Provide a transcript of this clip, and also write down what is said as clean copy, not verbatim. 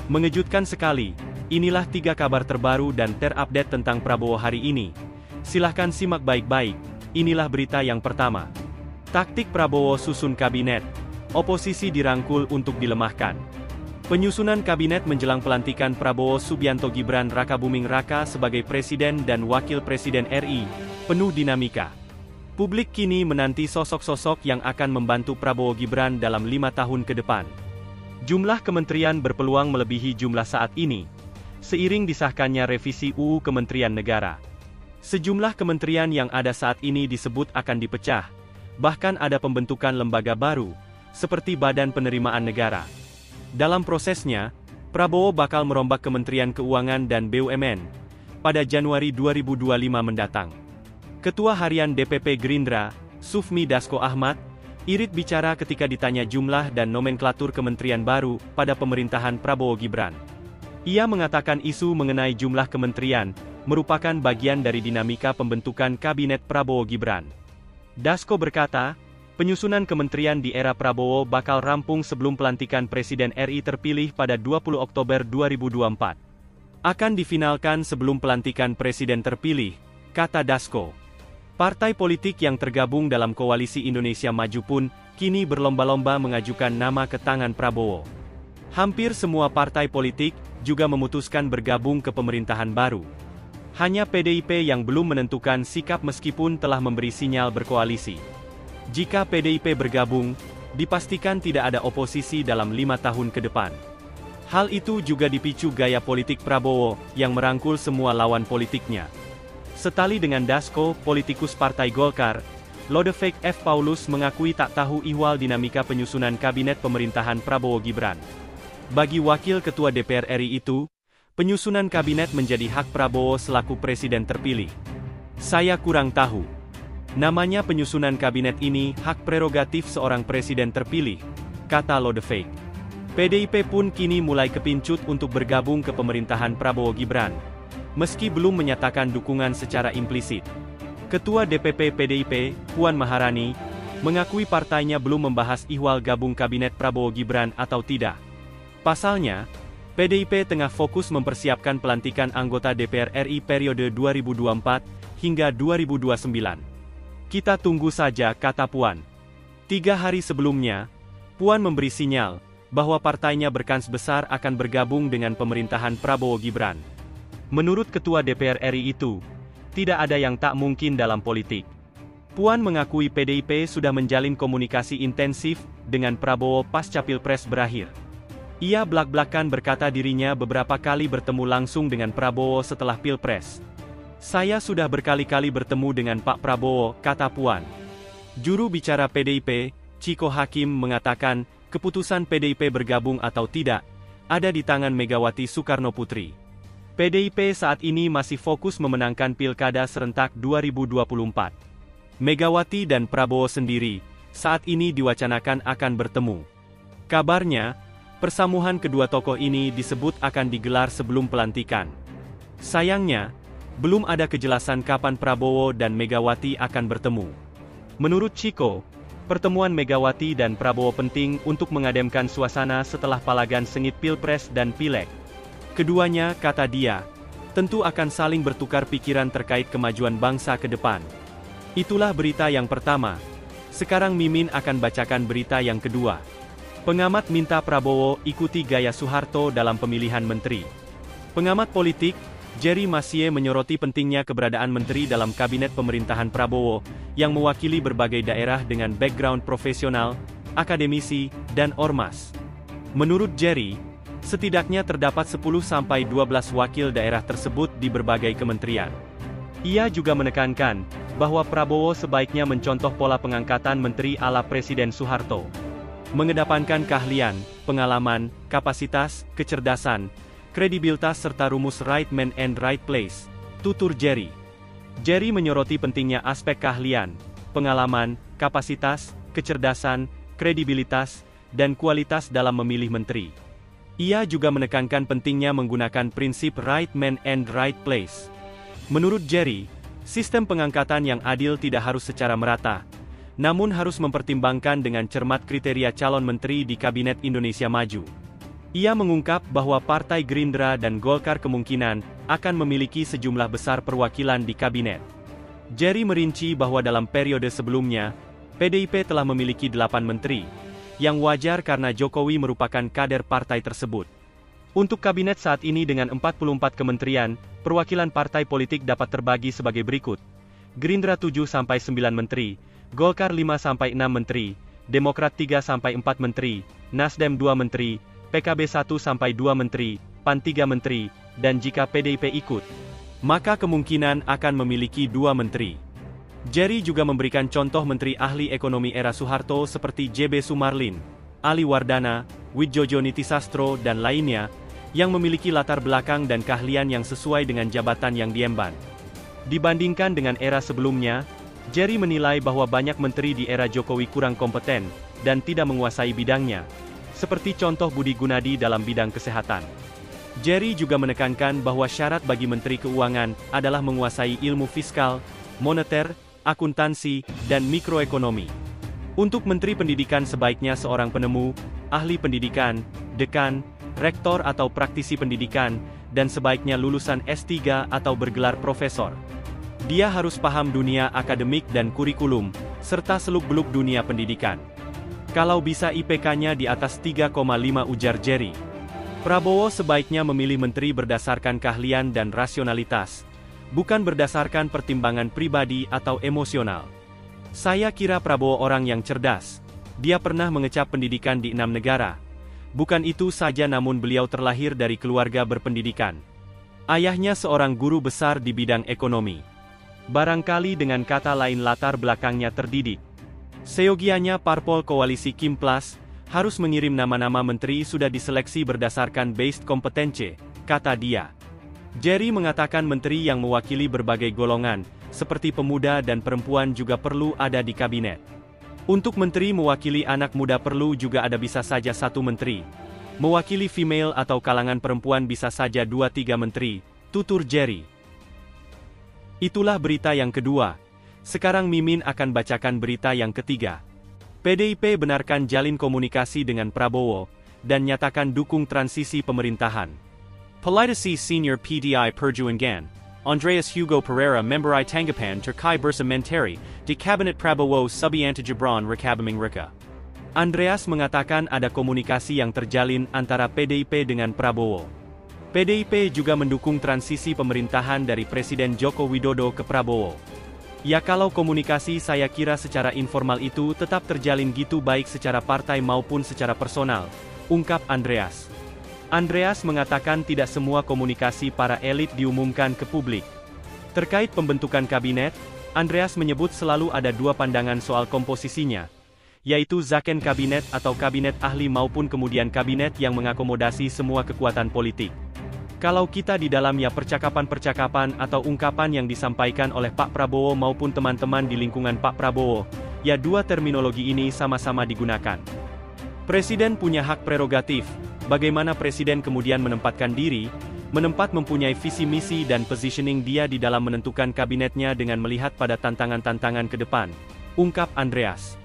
Mengejutkan sekali, inilah 3 kabar terbaru dan terupdate tentang Prabowo hari ini. Silahkan simak baik-baik, inilah berita yang pertama. Taktik Prabowo susun kabinet, oposisi dirangkul untuk dilemahkan. Penyusunan kabinet menjelang pelantikan Prabowo Subianto Gibran Rakabuming Raka sebagai Presiden dan Wakil Presiden RI, penuh dinamika. Publik kini menanti sosok-sosok yang akan membantu Prabowo Gibran dalam 5 tahun ke depan. Jumlah kementerian berpeluang melebihi jumlah saat ini, seiring disahkannya revisi UU Kementerian Negara. Sejumlah kementerian yang ada saat ini disebut akan dipecah, bahkan ada pembentukan lembaga baru, seperti Badan Penerimaan Negara. Dalam prosesnya, Prabowo bakal merombak Kementerian Keuangan dan BUMN pada Januari 2025 mendatang. Ketua Harian DPP Gerindra, Sufmi Dasko Ahmad, irit bicara ketika ditanya jumlah dan nomenklatur kementerian baru pada pemerintahan Prabowo Gibran. Ia mengatakan isu mengenai jumlah kementerian merupakan bagian dari dinamika pembentukan kabinet Prabowo Gibran. Dasko berkata, penyusunan kementerian di era Prabowo bakal rampung sebelum pelantikan Presiden RI terpilih pada 20 Oktober 2024. Akan difinalkan sebelum pelantikan Presiden terpilih, kata Dasko. Partai politik yang tergabung dalam Koalisi Indonesia Maju pun kini berlomba-lomba mengajukan nama ke tangan Prabowo. Hampir semua partai politik juga memutuskan bergabung ke pemerintahan baru. Hanya PDIP yang belum menentukan sikap meskipun telah memberi sinyal berkoalisi. Jika PDIP bergabung, dipastikan tidak ada oposisi dalam 5 tahun ke depan. Hal itu juga dipicu gaya politik Prabowo yang merangkul semua lawan politiknya. Setali dengan Dasko, politikus Partai Golkar, Lodewijk F. Paulus mengakui tak tahu ihwal dinamika penyusunan kabinet pemerintahan Prabowo Gibran. Bagi Wakil Ketua DPR RI itu, penyusunan kabinet menjadi hak Prabowo selaku Presiden terpilih. Saya kurang tahu. Namanya penyusunan kabinet ini hak prerogatif seorang Presiden terpilih, kata Lodewijk. PDIP pun kini mulai kepincut untuk bergabung ke pemerintahan Prabowo Gibran, meski belum menyatakan dukungan secara implisit. Ketua DPP PDIP, Puan Maharani, mengakui partainya belum membahas ihwal gabung kabinet Prabowo Gibran atau tidak. Pasalnya, PDIP tengah fokus mempersiapkan pelantikan anggota DPR RI periode 2024 hingga 2029. Kita tunggu saja, kata Puan. 3 hari sebelumnya, Puan memberi sinyal bahwa partainya berkans besar akan bergabung dengan pemerintahan Prabowo Gibran. Menurut Ketua DPR RI itu, tidak ada yang tak mungkin dalam politik. Puan mengakui PDIP sudah menjalin komunikasi intensif dengan Prabowo pasca Pilpres berakhir. Ia blak-blakan berkata dirinya beberapa kali bertemu langsung dengan Prabowo setelah Pilpres. Saya sudah berkali-kali bertemu dengan Pak Prabowo, kata Puan. Juru bicara PDIP, Ciko Hakim mengatakan, keputusan PDIP bergabung atau tidak, ada di tangan Megawati Soekarnoputri. PDIP saat ini masih fokus memenangkan Pilkada serentak 2024. Megawati dan Prabowo sendiri, saat ini diwacanakan akan bertemu. Kabarnya, persamuhan kedua tokoh ini disebut akan digelar sebelum pelantikan. Sayangnya, belum ada kejelasan kapan Prabowo dan Megawati akan bertemu. Menurut Ciko, pertemuan Megawati dan Prabowo penting untuk mengademkan suasana setelah palagan sengit Pilpres dan Pileg. Keduanya, kata dia, tentu akan saling bertukar pikiran terkait kemajuan bangsa ke depan. Itulah berita yang pertama. Sekarang Mimin akan bacakan berita yang kedua. Pengamat minta Prabowo ikuti gaya Soeharto dalam pemilihan menteri. Pengamat politik, Jerry Masie menyoroti pentingnya keberadaan menteri dalam kabinet pemerintahan Prabowo, yang mewakili berbagai daerah dengan background profesional, akademisi, dan ormas. Menurut Jerry, setidaknya terdapat 10-12 wakil daerah tersebut di berbagai kementerian. Ia juga menekankan bahwa Prabowo sebaiknya mencontoh pola pengangkatan menteri ala Presiden Soeharto. Mengedepankan keahlian, pengalaman, kapasitas, kecerdasan, kredibilitas serta rumus right man and right place, tutur Jerry. Jerry menyoroti pentingnya aspek keahlian, pengalaman, kapasitas, kecerdasan, kredibilitas, dan kualitas dalam memilih menteri. Ia juga menekankan pentingnya menggunakan prinsip right man and right place. Menurut Jerry, sistem pengangkatan yang adil tidak harus secara merata, namun harus mempertimbangkan dengan cermat kriteria calon menteri di Kabinet Indonesia Maju. Ia mengungkap bahwa Partai Gerindra dan Golkar kemungkinan akan memiliki sejumlah besar perwakilan di kabinet. Jerry merinci bahwa dalam periode sebelumnya, PDIP telah memiliki 8 menteri, yang wajar karena Jokowi merupakan kader partai tersebut. Untuk kabinet saat ini dengan 44 kementerian, perwakilan partai politik dapat terbagi sebagai berikut. Gerindra 7-9 menteri, Golkar 5-6 menteri, Demokrat 3-4 menteri, Nasdem 2 menteri, PKB 1-2 menteri, PAN 3 menteri, dan jika PDIP ikut, maka kemungkinan akan memiliki 2 menteri. Jerry juga memberikan contoh menteri ahli ekonomi era Soeharto seperti JB Sumarlin, Ali Wardana, Widjojo Nitisastro dan lainnya, yang memiliki latar belakang dan keahlian yang sesuai dengan jabatan yang diemban. Dibandingkan dengan era sebelumnya, Jerry menilai bahwa banyak menteri di era Jokowi kurang kompeten, dan tidak menguasai bidangnya, seperti contoh Budi Gunadi dalam bidang kesehatan. Jerry juga menekankan bahwa syarat bagi Menteri Keuangan adalah menguasai ilmu fiskal, moneter, akuntansi, dan mikroekonomi. Untuk Menteri Pendidikan sebaiknya seorang penemu, ahli pendidikan, dekan, rektor atau praktisi pendidikan, dan sebaiknya lulusan S3 atau bergelar profesor. Dia harus paham dunia akademik dan kurikulum, serta seluk-beluk dunia pendidikan. Kalau bisa IPK-nya di atas 3,5 ujar Jerry. Prabowo sebaiknya memilih menteri berdasarkan keahlian dan rasionalitas, bukan berdasarkan pertimbangan pribadi atau emosional. Saya kira Prabowo orang yang cerdas. Dia pernah mengecap pendidikan di 6 negara. Bukan itu saja namun beliau terlahir dari keluarga berpendidikan. Ayahnya seorang guru besar di bidang ekonomi. Barangkali dengan kata lain latar belakangnya terdidik. Seyogianya parpol koalisi Kim Plus harus mengirim nama-nama menteri sudah diseleksi berdasarkan based competence, kata dia. Jerry mengatakan menteri yang mewakili berbagai golongan, seperti pemuda dan perempuan juga perlu ada di kabinet. Untuk menteri mewakili anak muda perlu juga ada bisa saja 1 menteri. Mewakili female atau kalangan perempuan bisa saja 2-3 menteri, tutur Jerry. Itulah berita yang kedua. Sekarang Mimin akan bacakan berita yang ketiga. PDIP benarkan jalin komunikasi dengan Prabowo, dan nyatakan dukung transisi pemerintahan. Politisi Senior PDI Perjuangan, Andreas Hugo Pereira Memberi Tanggapan Terkait Bersementari, di Kabinet Prabowo Subianto Gibran Rekabaming Reka. Andreas mengatakan ada komunikasi yang terjalin antara PDIP dengan Prabowo. PDIP juga mendukung transisi pemerintahan dari Presiden Joko Widodo ke Prabowo. Ya kalau komunikasi saya kira secara informal itu tetap terjalin gitu baik secara partai maupun secara personal, ungkap Andreas. Andreas mengatakan tidak semua komunikasi para elit diumumkan ke publik. Terkait pembentukan kabinet, Andreas menyebut selalu ada 2 pandangan soal komposisinya, yaitu Zaken kabinet atau kabinet ahli maupun kemudian kabinet yang mengakomodasi semua kekuatan politik. Kalau kita di dalamnya percakapan-percakapan atau ungkapan yang disampaikan oleh Pak Prabowo maupun teman-teman di lingkungan Pak Prabowo, ya 2 terminologi ini sama-sama digunakan. Presiden punya hak prerogatif, bagaimana Presiden kemudian menempatkan diri, mempunyai visi misi dan positioning dia di dalam menentukan kabinetnya dengan melihat pada tantangan-tantangan ke depan, ungkap Andreas.